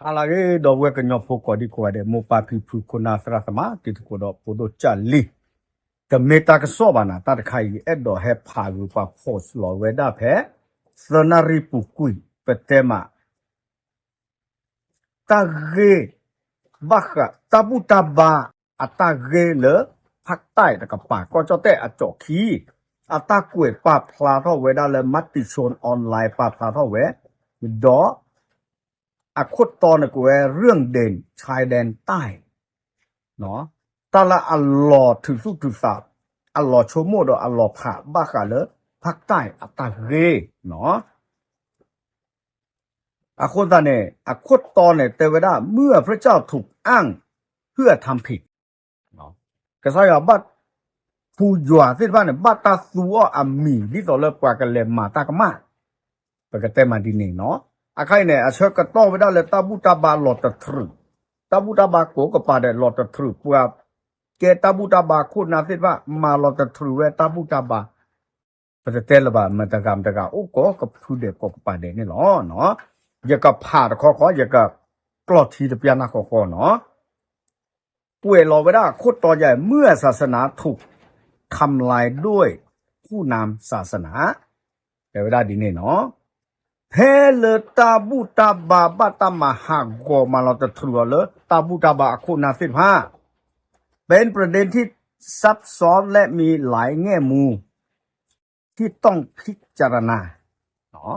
alage do we kenyo poko di ko de mo pa pi pu ko na sra sama ti ko do podo cha li the meta ka so ba na ta khai et do he pha ru pa force lo we da phe sonari pu kui petema ta ge ba kha tabu taba ata ge le phak tai ta ka pa ko cho te a cho khi ata kwe pa phla tho we da le mat ti chon online pa phla tho we doอคุตตอนกูเรื่องเด่นชายแดนใต้เนาะตาละอัลลอฮ์ถือสุถือสาบอัลลอฮ์โชโมดอัลลอฮ์ผ่าบ้ากะเลภาคใต้อัตตาเรเนาะอคุตตาเนี่ยอคุตตอนเนี่ยเทวดาเมื่อพระเจ้าถูกอ้างเพื่อทำผิดเนาะก็ใช่ว่าบัดผู้ยัวที่ว่าเนี่ยบัดตาสัวอามีที่ต่อเลิกกว่ากันเลยมาตากมาปกติมาดีนี่เนาะอาใครเนี่ยอาเชื่อก็ต้องไปได้เลยตาบุตาบาหลอดตะทรึตาบุตาบาโกก็ปาได้หลอดตะทรึเพื่อเกตาบุตาบาคุณนาสิว่ามาหลอดตะทรึเวตาบุตาบาประเทศละบามันตะกามตะกาโอ้ก็พูดเด็กก็ปาได้นี่หรอเนาะอย่ากับผ่าขออย่ากับกลอดทีตะเปียนะขอเนาะป่วยรอไว้ได้โคตรต่อใหญ่เมื่อศาสนาถูกทำลายด้วยผู้นำศาสนาแต่เวลาดีนี่เนาะเพลตาบูตาบาบัตมหาโกมาเราจะทรัวเลยตาบูตาบาคุณนาสิบห้าเป็นประเด็นที่ซับซ้อนและมีหลายแง่มุมที่ต้องพิจารณาเนาะ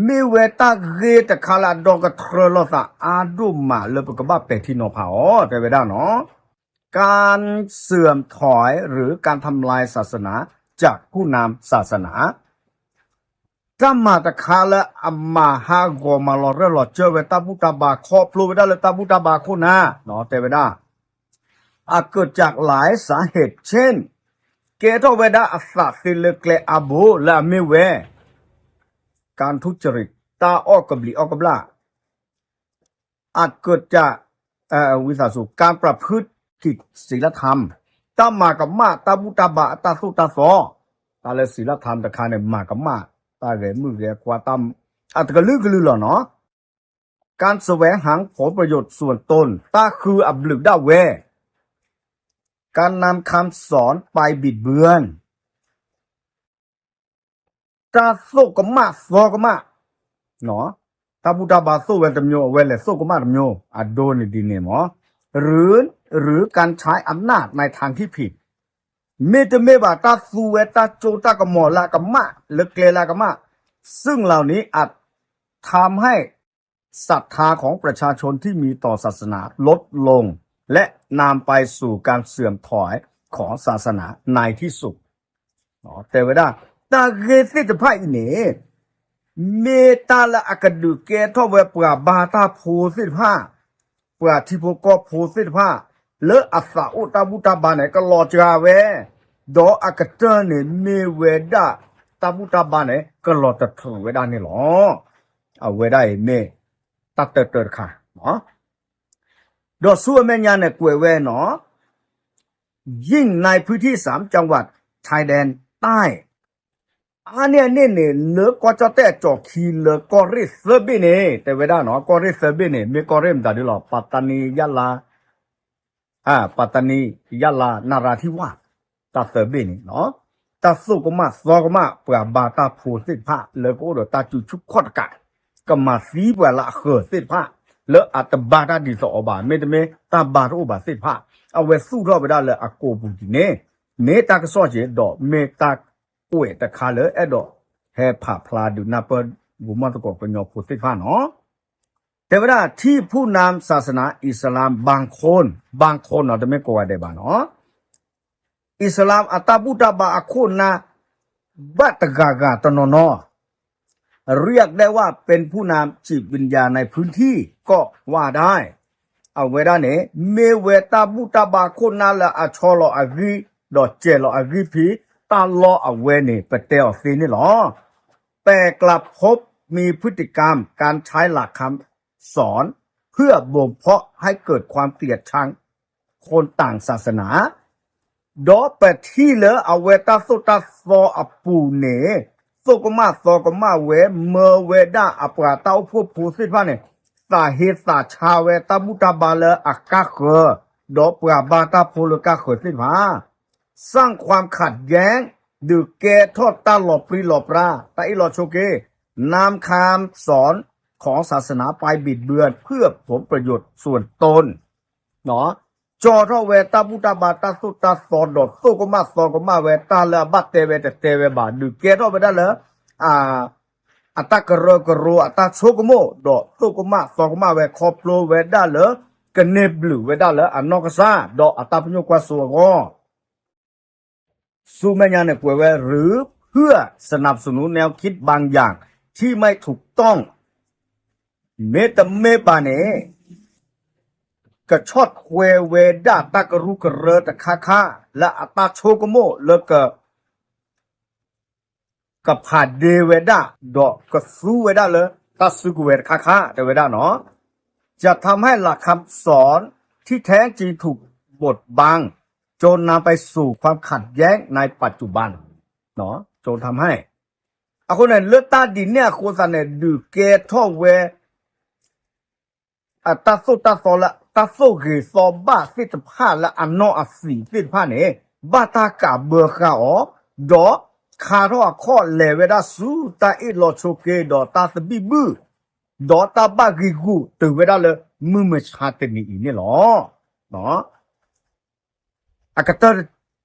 มีเวตาเกตคาลาดอกทรลตาอาดุมาเลยปกบ้าเป็ดที่นอผาแต่เวลาเนาะการเสื่อมถอยหรือการทำลายศาสนาจากผู้นำศาสนาถ้ามาตะคาละอามาฮาโกมาลอเรลอเจอเวตาบุตาบาครอบพลูเวดาเลตาบุตาบาคุณนะเนาะแต่เวดาอาจเกิดจากหลายสาเหตุเช่นเกตเวดาอัสสิเลเกลอาโบและเมเวการทุจริตตาออกกับลีออกกับลาอาจเกิดจากวิสาสุการประพฤติผิดศีลธรรมตามากับมาตาบุตาบาตาสุตาซอตาเลศีลธรรมตะคาเนี่ยมากับมาตาเรมือเรียกว่าตามอัตกลือกลือหรอเนาะการแสวงหาผลประโยชน์ส่วนตนตาคืออับลึกด้าเวการนำคำสอนไปบิดเบือนตาโซกมาโซกมาเนาะตาบุตาบาโซเวตมโยเวเลโซกมาตมโยอโดนิดีเนมอหรือการใช้อำนาจในทางที่ผิดเมตเมบาตาสูเวตาโจตากมอลากมะเลเกลากมะซึ่งเหล่านี้อาจทำให้ศรัทธาของประชาชนที่มีต่อศาสนาลดลงและนำไปสู่การเสื่อมถอยของศาสนาในที่สุดแต่เวลาตาเกสิจะพ่ายเนเมตาละอักดุเกทอเวปราบาตาโพสิผ้าปราทิโพกโพสิผ้าเลออัสาอุตาบุตาบาไหนก็รอจาเวดออากาเตอร์เนี่ยเมเวดาตาบุตาบาไหนก็รอจะถือเวดานี่หรอเอาเวดาเมตัดเตอร์ค่ะเนาะดอสู้แม่ยาเนี่ยกวยเวเนาะยิ่งในพื้นที่3 จังหวัดชายแดนใต้อันเนี้ยเนี่ยเลือกก็จะแต่จอกขีเลือกก็ริสเบิเน่แต่เวดาเนาะก็ริสเบิเน่มีก็เริ่มจากที่หรอปัตตานียะลาปัตตานียะลานาราธิวาสตาเสบินี่เนาะตาสุกมาสอกมาปราบาตาโพสิพะเลก็เดตาจุชุขอดกะก็มาสีเวละเขสิพะเลอัตบาตาดิสอบาเมตเมตาบาโรบาสิพะเอาเวสู้รอบไปได้เลยอโกบุจิเนเนตากซอเจดอเมตาป่วยตะคาเลเอดอแฮผาพลาดูนาเปบุมาตะกอกญอโพสิพะเนาะแต่ว่าที่ผู้นำศาสนาอิสลามบางคนเนาะจะไม่กลัวได้บ้างเนาะอิสลามอัตบุตาบาอคุณนะบัตกากาตนนเรียกได้ว่าเป็นผู้นำจิตวิญญาณในพื้นที่ก็ว่าได้เอาไว้ได้เนี่ยเมเวตาบุตาบาคุณนะละอัชอลออากีดอเจลออากีพีตาลอเอาไว้เนี่ยเปเตอซีนี่หรอแต่กลับพบมีพฤติกรรมการใช้หลักคำสอนเพื่อบ่มเพาะให้เกิดความเกลียดชังคนต่างศาสนาดอเปที่เลอเอาเวตาสุตาซออปูเนสุกมาซอกมาเวเมเวดาอปราตาผู้สิพะเนี่ย สาเหตุสาชาเวตาบุตาบาเลอากาเขอดอกปราบาตาโพลกาเขอสิมาสร้างความขัดแย้งดือเกทอดตาหลบปรีหลบราตาอิหลอโชเกนำคำสอนของศาสนาไปบิดเบือนเพื่อผลประโยชน์ส่วนตนเนาะจอทอเวตาบุตาบาตาสุตาสอดดสุกมาสอกมาเวตาเลบัตเตเวตเตเวบาดือเกทอดไปได้เลยอัตากระกระอัตาโชกโมดอสุกมาสอกมาเวคอปโลเวได้เลยกันเนบลูเวได้เลยอันนอกซาดออัตาพญกวาสัวกอสู้แม่ยาในป่วยเวหรือเพื่อสนับสนุนแนวคิดบางอย่างที่ไม่ถูกต้องเมตเมปาเนกระชดเวเวดาตากรุกเรตะคาคาและอัตาโชกโมเลกกับผาเดเวดาดอกกสู้เวดาเลยตัสุกเวดคาคาเดเวดาเนาะจะทำให้หลักคำสอนที่แท้จริงถูกบดบังจนนำไปสู่ความขัดแย้งในปัจจุบันเนาะจนทำให้คนเนี่ยเลือดตาดินเนี่ยโคสันเนี่ยดูเกทอเวตาสุตาโซละตาสุเกซอบาสิทผ้าละอันนออสีสิทผ้าเนี่ยบาตากาเบอร์คาอ๋อดอคาร์ข้อเลเวดาสูตาอิโลโชเกดอตาสบิบูดอตาบากิกูตัวเวดาเลยมือชาเตนี่เนี่ยหรอเนาะอากาศ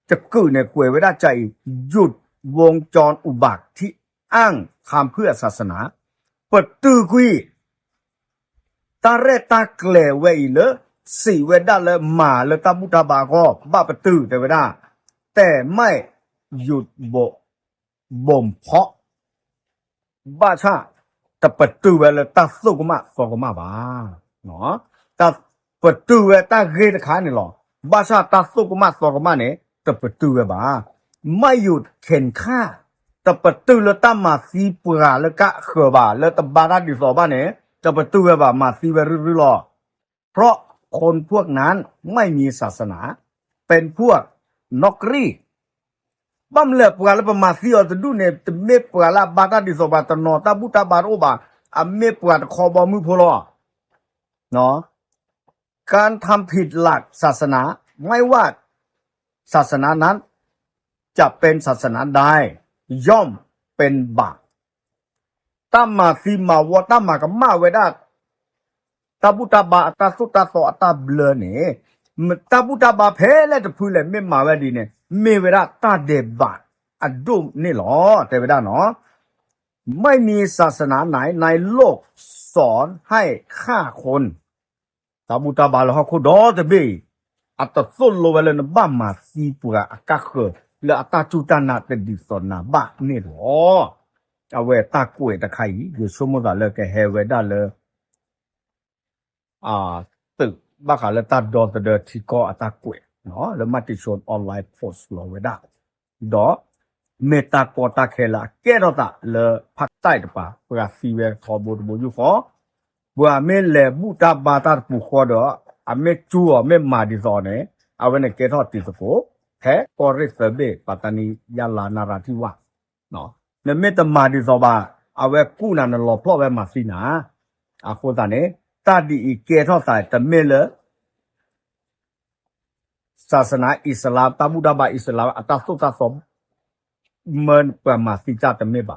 จะเกิดในกวยเวลาใจหยุดวงจรอุบัติที่อ้างคำเพื่อศาสนาเปิดตื้อกุยตาเรตาเกลเวเลยสี่เวดาเลยมาเลยตาบุตาบาก็บ้าประตื้อแต่เวดาแต่ไม่หยุดบ่มเพาะบ้าชาแต่เปิดตื้อเวลตาสุกมาสกมาบ้าเนาะตาเปิดตื้อเวตาเกตขานี่หรอบ้าชาตาสุกมาสกมาเนี่ยแต่เปิดตื้อเวบ้าไม่หยุดเข็นฆ่าแต่เปิดตื้อแล้วตามาซีปราแล้วก็เขบ่าแล้วตาบาราดิสอบ้าเนี่ยจะเปิดตื้อเวบ้ามาซีเวรื้อหรอเพราะคนพวกนั้นไม่มีศาสนาเป็นพวกนอกรีบัมเล็บกาลปมาซีอจะดูเนี่ยจะเมปกาลบาตาดิสบาตนอตาบุตาบาโรบาอเมปกาคอบอมือพลอเนาะการทำผิดหลักศาสนาไม่ว่าศาสนานั้นจะเป็นศาสนาใดย่อมเป็นบาปตามาซีมาวตามากมาเวดาตาบุตาบาตาสุตาโสตาเบลเนี่ยตาบุตาบาเพลจะพูดเลยไม่มาเวดีเนี่ยเมเวดาตาเดบาอดุมนี่หรอแต่เวดาเนาะไม่มีศาสนาไหนในโลกสอนให้ฆ่าคนตาบุตาบาลเขาคุดอจะบีอัตโซโลเวลนบ้ามาซีปุระอากาเขและอัตจุตานาเตดิสนาบ้านี่หรอเอาเวตากวยตะไคอยู่ชั่วโมงละเลยแกเฮเวดาเลยตึกบ้าขาเลตาดอตเดที่ก็อัตากวยเนาะแล้วมาติชนออนไลน์โพสต์ลงเวดาดอเมตาโกตาเคลาแกรตาเลพักใต้ตะปาเพื่อซีเวทอบูดบูยูฟอบัวเมเลบุตาบาตาปูขอดอเมจูอเมมาดิซอเนเอาเวเนเกทอติสโกแท้กอริสเบปัตตานียาลานาราธิวาเนาะเนเมตมาดิซอบาเอาเวกูนานลอพลอเวมาซีนาอาโคตาเนตาดีอีเกทอตายตะเมเลศาสนาอิสลามตาบุดาบาอิสลามอัตสุตาสมเมินเปมาสิจาตะเมบา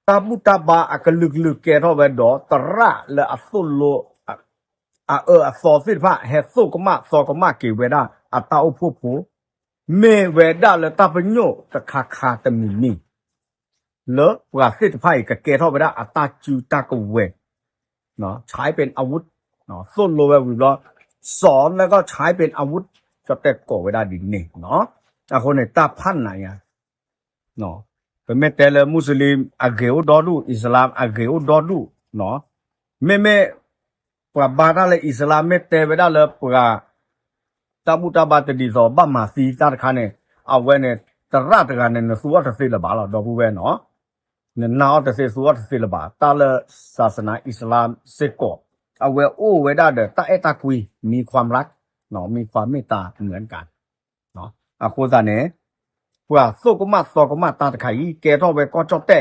ตาบุตาบาอักลึกเกทอเวดอตระและอสุโลอสอสิพะเฮสุกมาสอกมาเกเวดาอัตตาอุพุผูเมเวดาและตาปโยตะคาตะมินีเลปราสิพะอีกเกทอเวดาอัตตาจูตากเวเนาะใช้เป็นอาวุธเนาะสุโลเววิลสอนแล้วก็ใช้เป็นอาวุธจะแต่ก่อเวดาดินนี่เนาะคนในตาพันไหนอ่ะเนาะเป็นแม่แต่ละมุสลิมอาเกโอดอดูอิสลามอาเกโอดอดูเนาะแม่ปราบาดาเลยอิสลามแม่แต่เวดาเลยปราตาบุตาบาตดีซอบามาซีตาคาเนี่ยเอาไว้เนี่ยตระตะกันเนี่ยสุวัตสิละบาละดอกบูเวเนาะเนี่ยนาอัตเสสุวัตสิละบาตาเลศาสนาอิสลามเสกอเอาไว้โอเวดาเดตาเอตาคุยมีความรักเนาะมีความเมตตาเหมือนกันเนาะโคซาเนี่ยว่าโซกมาตาตะไคเกทอเวก็จอแต่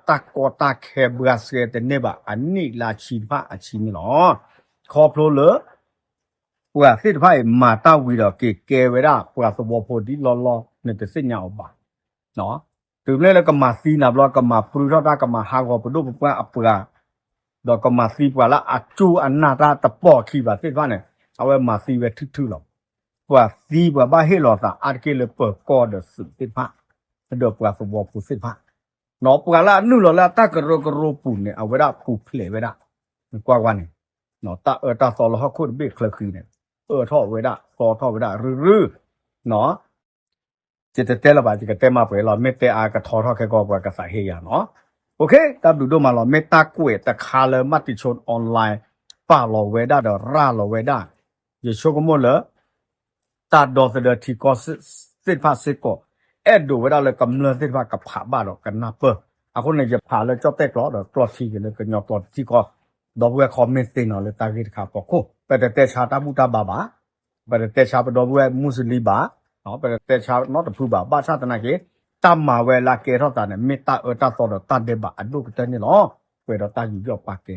ตะกอตาแคเบือเสแต่เนี่ยบะอันนี้ลาชีพะอาชีนี่หรอขอโปรเลยว่าสิทธิ์ไพ่มาตาวีดอกเกเวดาว่าสวอพอดีลอเนี่ยจะเส้นยาวบ่าเนาะถึงแล้วก็มาซีนาบลก็มาปรุทาก็มาหากอปดูปะอัปราดอกก็มาซีปะละอาจูอันนาตาตะปอขี้บาสิทธิ์ว่าเนี่ยเอาไว้มาซีเวทึหรอกว่าซีว่าบ้าให้หลอดอาร์เกเลเปิดก็เดสิทธิ์พะเดอกว่าสวอพอสิทธิ์พะเนาะปะละนู่นละตากระโรปูเนี่ยเอาไว้ได้ปูเพลเวดากว่าวันเนี่ยเนาะตาสอลฮอคุดเบคลคือเนี่ยท่อเวดาซอท่อเวดารื้อเนาะจะเตละบาจิกเตมาเปเราเมตเตอากะทอท่อแค่ก็กว่ากะสาเฮียเนาะโอเคตาดูดูมาเราเมตากุเอตะคาเลมัติชนออนไลน์ป้าเราเวดาเดราเราเวดาอย่าโชกมดเลยตาดอเสเดทีก็สิพาสิก็ดูเวดาเลยกำเนิดสิพากับผาบ้าดอกกันนะเปออาคนเนี่ยจะผ่าเลยเจ้าเต็กล้อเดอกลอทีกันเลยกันยอกลอที่ก็ดอกเวคอมเมนต์เตนเอาเลยตากิดขาปอกโคแต่แต่ชาตาบุตาบาบาแต่แต่ชาปดอกเวมุสลิมบาเนาะแต่ชานอตพูบาบ้าชาตนาเกตามมาเวลาเกทอตาเนี่ยเมตตาตาสอดตาเดบะอันดูกเตนี่เนาะเวดตาอยู่ยอปากเก